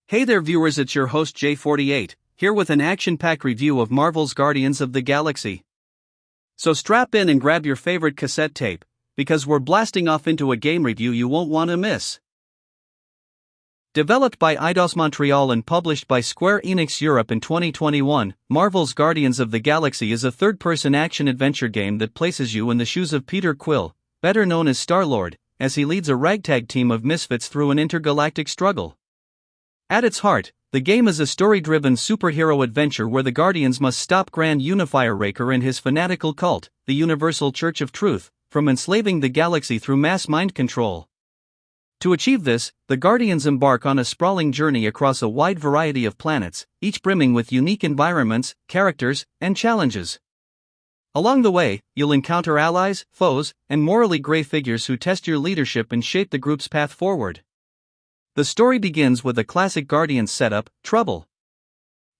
Hey there viewers, it's your host J48, here with an action-packed review of Marvel's Guardians of the Galaxy. So strap in and grab your favorite cassette tape, because we're blasting off into a game review you won't want to miss. Developed by Eidos-Montreal and published by Square Enix Europe in 2021, Marvel's Guardians of the Galaxy is a third-person action-adventure game that places you in the shoes of Peter Quill, better known as Star-Lord, as he leads a ragtag team of misfits through an intergalactic struggle. At its heart, the game is a story-driven superhero adventure where the Guardians must stop Grand Unifier Raker and his fanatical cult, the Universal Church of Truth, from enslaving the galaxy through mass mind control. To achieve this, the Guardians embark on a sprawling journey across a wide variety of planets, each brimming with unique environments, characters, and challenges. Along the way, you'll encounter allies, foes, and morally gray figures who test your leadership and shape the group's path forward. The story begins with a classic Guardians setup, trouble.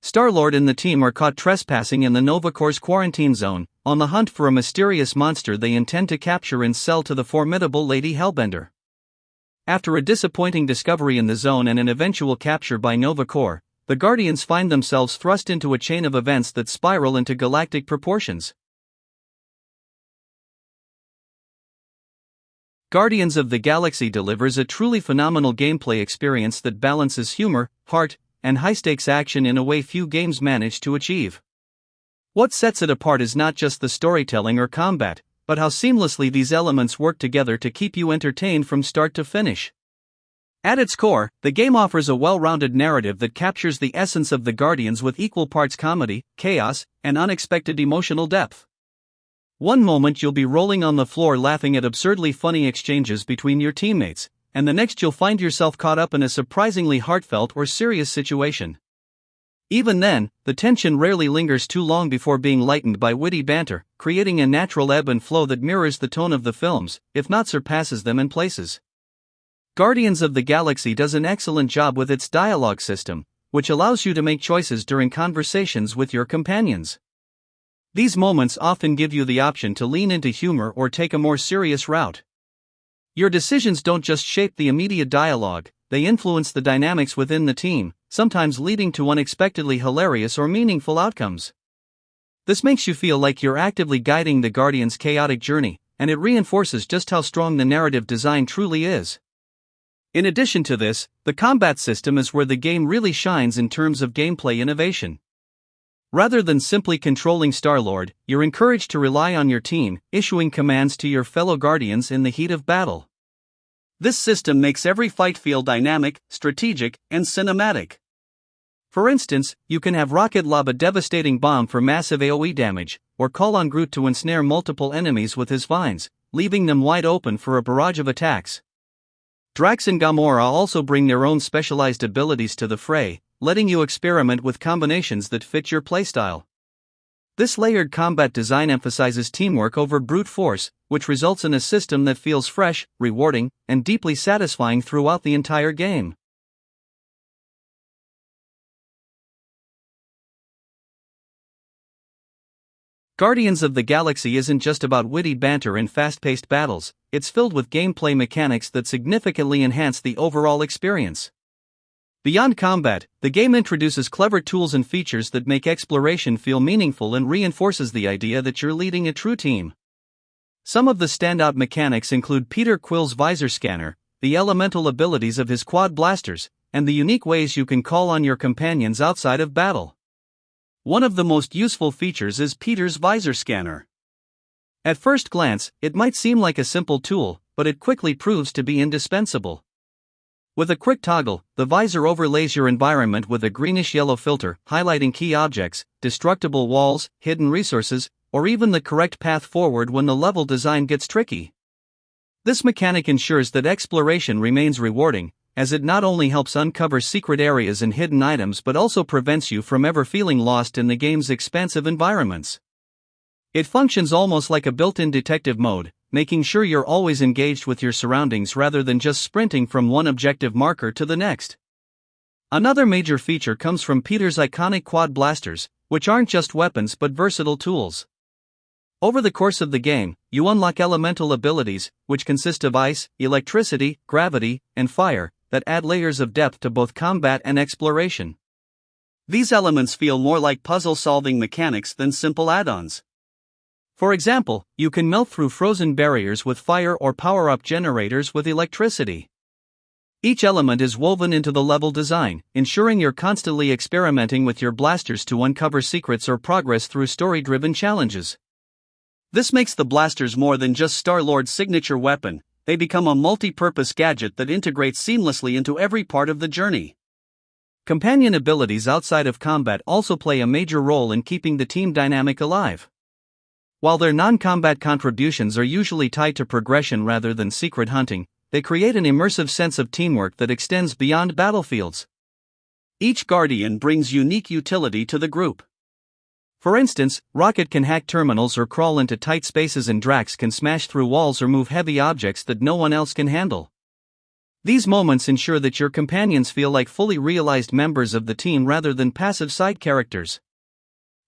Star-Lord and the team are caught trespassing in the Nova Corps quarantine zone, on the hunt for a mysterious monster they intend to capture and sell to the formidable Lady Hellbender. After a disappointing discovery in the zone and an eventual capture by Nova Corps, the Guardians find themselves thrust into a chain of events that spiral into galactic proportions. Guardians of the Galaxy delivers a truly phenomenal gameplay experience that balances humor, heart, and high-stakes action in a way few games manage to achieve. What sets it apart is not just the storytelling or combat, but how seamlessly these elements work together to keep you entertained from start to finish. At its core, the game offers a well-rounded narrative that captures the essence of the Guardians with equal parts comedy, chaos, and unexpected emotional depth. One moment you'll be rolling on the floor laughing at absurdly funny exchanges between your teammates, and the next you'll find yourself caught up in a surprisingly heartfelt or serious situation. Even then, the tension rarely lingers too long before being lightened by witty banter, creating a natural ebb and flow that mirrors the tone of the films, if not surpasses them in places. Guardians of the Galaxy does an excellent job with its dialogue system, which allows you to make choices during conversations with your companions. These moments often give you the option to lean into humor or take a more serious route. Your decisions don't just shape the immediate dialogue, they influence the dynamics within the team, sometimes leading to unexpectedly hilarious or meaningful outcomes. This makes you feel like you're actively guiding the Guardians' chaotic journey, and it reinforces just how strong the narrative design truly is. In addition to this, the combat system is where the game really shines in terms of gameplay innovation. Rather than simply controlling Star-Lord, you're encouraged to rely on your team, issuing commands to your fellow Guardians in the heat of battle. This system makes every fight feel dynamic, strategic, and cinematic. For instance, you can have Rocket lob a devastating bomb for massive AoE damage, or call on Groot to ensnare multiple enemies with his vines, leaving them wide open for a barrage of attacks. Drax and Gamora also bring their own specialized abilities to the fray, letting you experiment with combinations that fit your playstyle. This layered combat design emphasizes teamwork over brute force, which results in a system that feels fresh, rewarding, and deeply satisfying throughout the entire game. Guardians of the Galaxy isn't just about witty banter and fast-paced battles, it's filled with gameplay mechanics that significantly enhance the overall experience. Beyond combat, the game introduces clever tools and features that make exploration feel meaningful and reinforces the idea that you're leading a true team. Some of the standout mechanics include Peter Quill's visor scanner, the elemental abilities of his quad blasters, and the unique ways you can call on your companions outside of battle. One of the most useful features is Peter's visor scanner. At first glance, it might seem like a simple tool, but it quickly proves to be indispensable. With a quick toggle, the visor overlays your environment with a greenish-yellow filter, highlighting key objects, destructible walls, hidden resources, or even the correct path forward when the level design gets tricky. This mechanic ensures that exploration remains rewarding, as it not only helps uncover secret areas and hidden items but also prevents you from ever feeling lost in the game's expansive environments. It functions almost like a built-in detective mode, making sure you're always engaged with your surroundings rather than just sprinting from one objective marker to the next. Another major feature comes from Peter's iconic quad blasters, which aren't just weapons but versatile tools. Over the course of the game, you unlock elemental abilities, which consist of ice, electricity, gravity, and fire, that add layers of depth to both combat and exploration. These elements feel more like puzzle-solving mechanics than simple add-ons. For example, you can melt through frozen barriers with fire or power up generators with electricity. Each element is woven into the level design, ensuring you're constantly experimenting with your blasters to uncover secrets or progress through story-driven challenges. This makes the blasters more than just Star-Lord's signature weapon, they become a multi-purpose gadget that integrates seamlessly into every part of the journey. Companion abilities outside of combat also play a major role in keeping the team dynamic alive. While their non-combat contributions are usually tied to progression rather than secret hunting, they create an immersive sense of teamwork that extends beyond battlefields. Each Guardian brings unique utility to the group. For instance, Rocket can hack terminals or crawl into tight spaces, and Drax can smash through walls or move heavy objects that no one else can handle. These moments ensure that your companions feel like fully realized members of the team rather than passive side characters.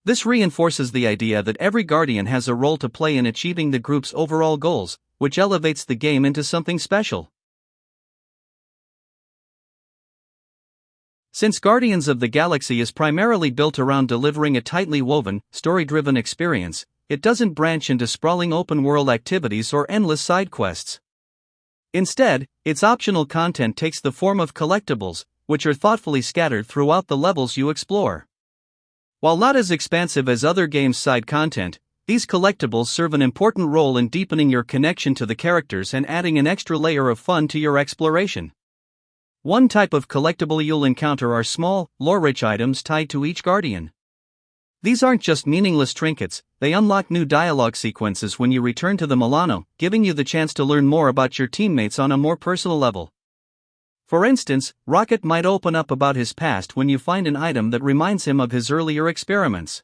This reinforces the idea that every Guardian has a role to play in achieving the group's overall goals, which elevates the game into something special. Since Guardians of the Galaxy is primarily built around delivering a tightly woven, story-driven experience, it doesn't branch into sprawling open-world activities or endless side quests. Instead, its optional content takes the form of collectibles, which are thoughtfully scattered throughout the levels you explore. While not as expansive as other games' side content, these collectibles serve an important role in deepening your connection to the characters and adding an extra layer of fun to your exploration. One type of collectible you'll encounter are small, lore-rich items tied to each Guardian. These aren't just meaningless trinkets, they unlock new dialogue sequences when you return to the Milano, giving you the chance to learn more about your teammates on a more personal level. For instance, Rocket might open up about his past when you find an item that reminds him of his earlier experiments.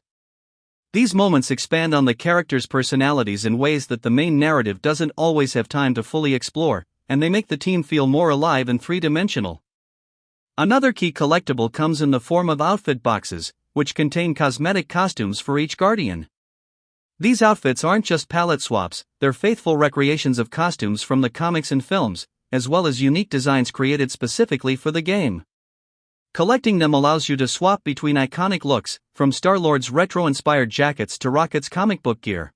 These moments expand on the characters' personalities in ways that the main narrative doesn't always have time to fully explore, and they make the team feel more alive and three-dimensional. Another key collectible comes in the form of outfit boxes, which contain cosmetic costumes for each Guardian. These outfits aren't just palette swaps, they're faithful recreations of costumes from the comics and films, as well as unique designs created specifically for the game. Collecting them allows you to swap between iconic looks, from Star-Lord's retro-inspired jackets to Rocket's comic book gear.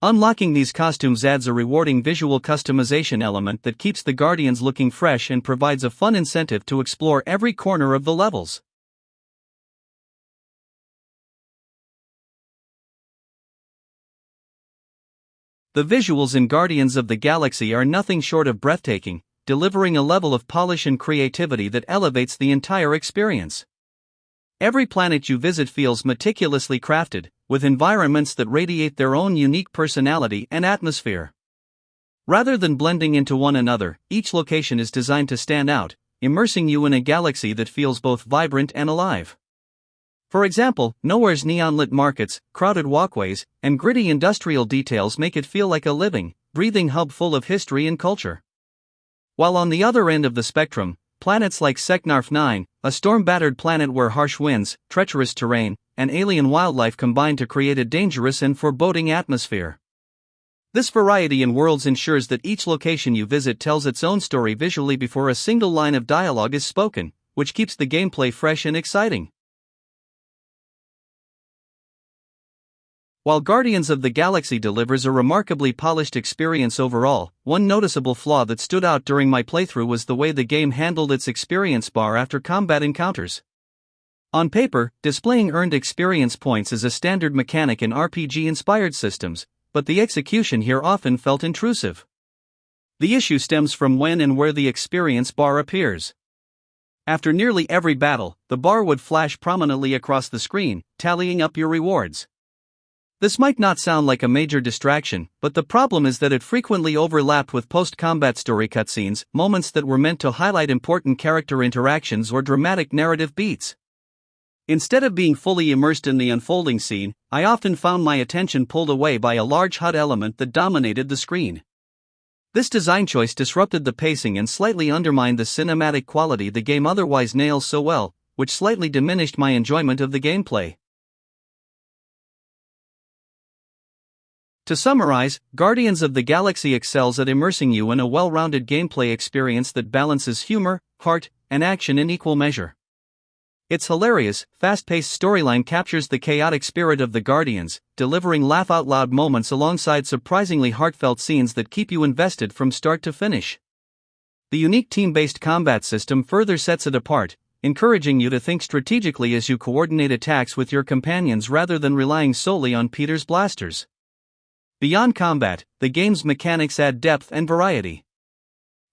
Unlocking these costumes adds a rewarding visual customization element that keeps the Guardians looking fresh and provides a fun incentive to explore every corner of the levels. The visuals in Guardians of the Galaxy are nothing short of breathtaking, delivering a level of polish and creativity that elevates the entire experience. Every planet you visit feels meticulously crafted, with environments that radiate their own unique personality and atmosphere. Rather than blending into one another, each location is designed to stand out, immersing you in a galaxy that feels both vibrant and alive. For example, Nowhere's neon-lit markets, crowded walkways, and gritty industrial details make it feel like a living, breathing hub full of history and culture. While on the other end of the spectrum, planets like Seknarf 9, a storm-battered planet where harsh winds, treacherous terrain, and alien wildlife combine to create a dangerous and foreboding atmosphere. This variety in worlds ensures that each location you visit tells its own story visually before a single line of dialogue is spoken, which keeps the gameplay fresh and exciting. While Guardians of the Galaxy delivers a remarkably polished experience overall, one noticeable flaw that stood out during my playthrough was the way the game handled its experience bar after combat encounters. On paper, displaying earned experience points is a standard mechanic in RPG-inspired systems, but the execution here often felt intrusive. The issue stems from when and where the experience bar appears. After nearly every battle, the bar would flash prominently across the screen, tallying up your rewards. This might not sound like a major distraction, but the problem is that it frequently overlapped with post-combat story cutscenes, moments that were meant to highlight important character interactions or dramatic narrative beats. Instead of being fully immersed in the unfolding scene, I often found my attention pulled away by a large HUD element that dominated the screen. This design choice disrupted the pacing and slightly undermined the cinematic quality the game otherwise nails so well, which slightly diminished my enjoyment of the gameplay. To summarize, Guardians of the Galaxy excels at immersing you in a well-rounded gameplay experience that balances humor, heart, and action in equal measure. Its hilarious, fast-paced storyline captures the chaotic spirit of the Guardians, delivering laugh-out-loud moments alongside surprisingly heartfelt scenes that keep you invested from start to finish. The unique team-based combat system further sets it apart, encouraging you to think strategically as you coordinate attacks with your companions rather than relying solely on Peter's blasters. Beyond combat, the game's mechanics add depth and variety.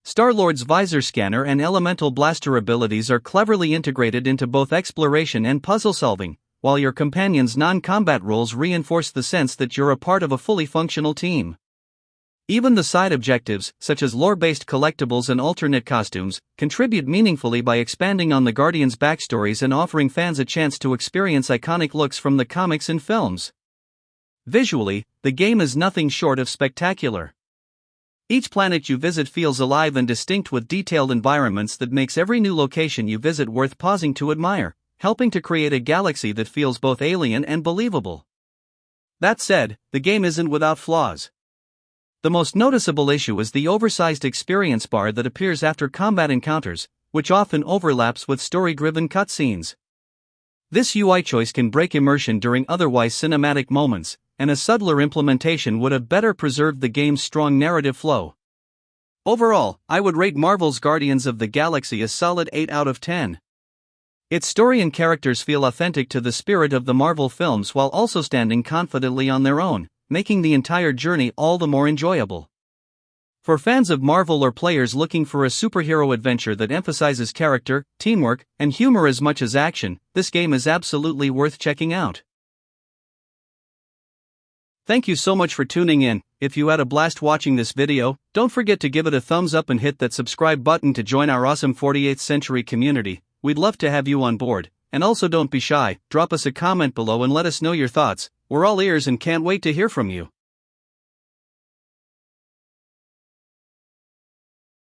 Star-Lord's visor scanner and elemental blaster abilities are cleverly integrated into both exploration and puzzle-solving, while your companions' non-combat roles reinforce the sense that you're a part of a fully functional team. Even the side objectives, such as lore-based collectibles and alternate costumes, contribute meaningfully by expanding on the Guardians' backstories and offering fans a chance to experience iconic looks from the comics and films. Visually, the game is nothing short of spectacular. Each planet you visit feels alive and distinct with detailed environments that makes every new location you visit worth pausing to admire, helping to create a galaxy that feels both alien and believable. That said, the game isn't without flaws. The most noticeable issue is the oversized experience bar that appears after combat encounters, which often overlaps with story-driven cutscenes. This UI choice can break immersion during otherwise cinematic moments, and a subtler implementation would have better preserved the game's strong narrative flow. Overall, I would rate Marvel's Guardians of the Galaxy a solid 8 out of 10. Its story and characters feel authentic to the spirit of the Marvel films while also standing confidently on their own, making the entire journey all the more enjoyable. For fans of Marvel or players looking for a superhero adventure that emphasizes character, teamwork, and humor as much as action, this game is absolutely worth checking out. Thank you so much for tuning in. If you had a blast watching this video, don't forget to give it a thumbs up and hit that subscribe button to join our awesome 48th century community. We'd love to have you on board. And also don't be shy, drop us a comment below and let us know your thoughts. We're all ears and can't wait to hear from you.